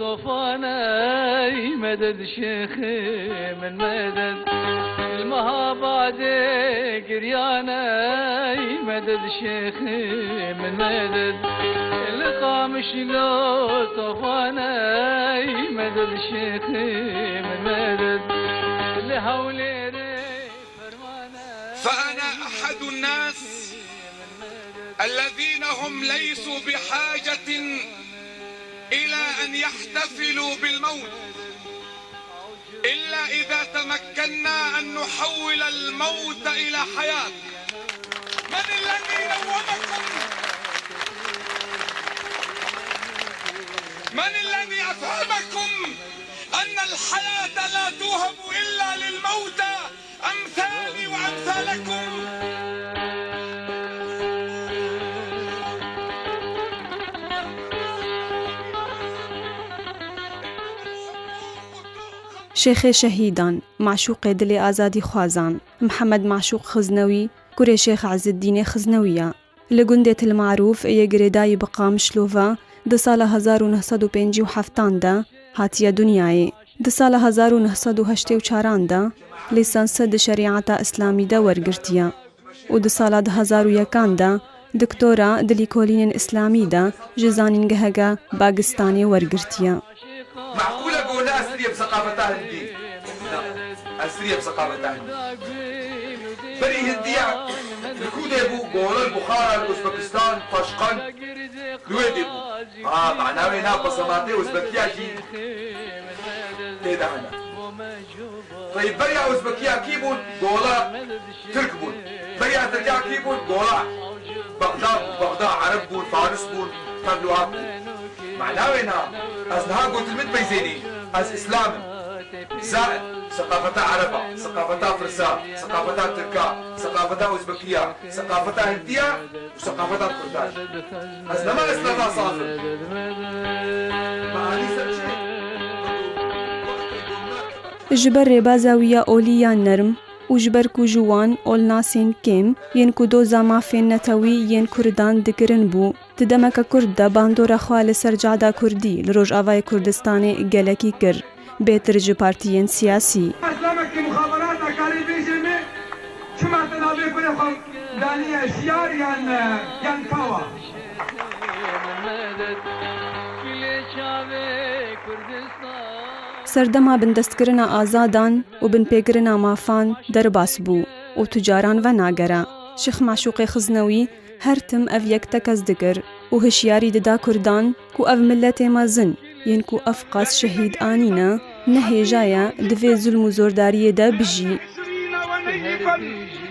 صوفانا مدد شيخي من مدد المهاباد قريانا مدد شيخي من مدد القام شلو صوفانا مدد شيخي من مدد لهولي فأنا أحد الناس الذين هم ليسوا بحاجة إلى أن يحتفلوا بالموت إلا إذا تمكنا أن نحول الموت إلى حياة. من الذي نومكم؟ من الذي أفهمكم أن الحياة لا توهب إلا للموتى أمثالي وأمثالكم؟ شیخ شهیدان معشوق دل آزادی خوازان محمد معشوق خزنوی کوری شیخ عز الدین خزنویه لگندت المعروف یگردای بقام شلوفا ده سال 1957 ده هاتیه دنیای ده سال 1984 ده لیسانس ده شریعت اسلامی ده ورگرتیه و ده سال 2001 ده دکتورا دلیکولین اسلامی ده جزانینگهگا باگستانی ورگرتیه. معقولة قولنا أسرية بثقافة أهل الدين؟ أسرية بثقافة أهل الدين. بري هندية الكودة بو قولا البخارى الأوزبكستان طشقان لوين بو؟ معناه هنا بصماتي أوزبكية جي تيدا هنا. طيب بري أوزبكية كيبون قولا ترك بون. بري تركيا كيبون قولا بغداد عرب بون فارس بون تبلوها بون. معناه هنا أصلها قلت المد بيزيني أز إسلام زائد ثقافتها عربة ثقافتها فرسا ثقافتها تركا ثقافتها أوزبكية ثقافتها هندية وثقافتها كرداش أصلا ما إسلامها صافر جبر ربازاوية أوليا نرم وجبر کو جوان اولناسین کم ین کو دو زما فین نتوی ین کردان دکرن بو تدمک کرد دا باندورا خوال سرجادا کردی لروج آوای کردستان گلکی کر بهتر جو پارتیین سیاسی اسلامك مخابرات اكاري بيجمي شما تنابي كل خم داني اشيار يان كاوا سردما بندستکرنا آزادان و بنپیکرنا مافان درباس بو و تجاران و ناگرا شیخ معشوق خزنوی هر تم اف یک تکز دکر و هشیاری ددا کردان کو اف ملت مازن ین کو افقاس شهید آنینا نهی جایا دوی ظلم و زورداری دا بجی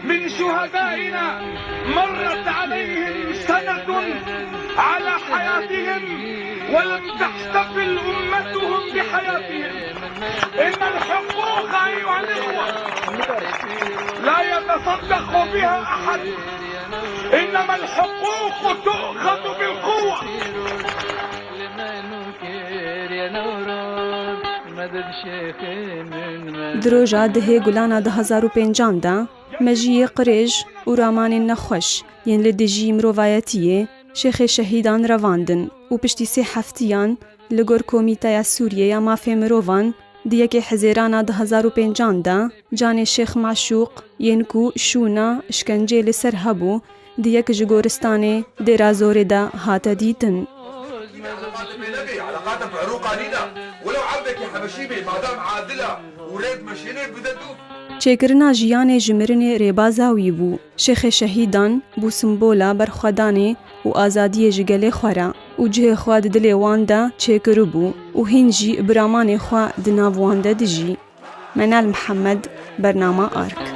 من شهدائنا مرت عليهم سنة على حياتهم ولم تحتفل أمتهم بحياتهم. إن الحقوق أيها الإخوة لا يتصدق بها أحد، إنما الحقوق تؤخذ بالقوة. دروجا دهه گلانا 2005 دا مجیه قریج و رامان نخوش ین لدجی مروایتیه شیخ شهیدان رواندن و پشتی 3 هفتیان لگور کمیته سوریه یا مافی مروان دیگه که حزیرانا 2005 دا جان شیخ معشوق ین کو شونا شکنجه لسر هبو دیگه که جگورستانه درازور دا هات دیتن علاقاتها بعروق علينا ولو عبدك يا حبشيبي ما دام عادله ولاد مشينه بددو چیکرنا جیان جمرن ریبازاوی بو شیخ شهیدان بو سمبولا برخدانه و آزادی جگل خورا و جه خواد دل واندا چیکرو بو و هنجی برامان خوا دناواندا دجی منال محمد برنامه آرک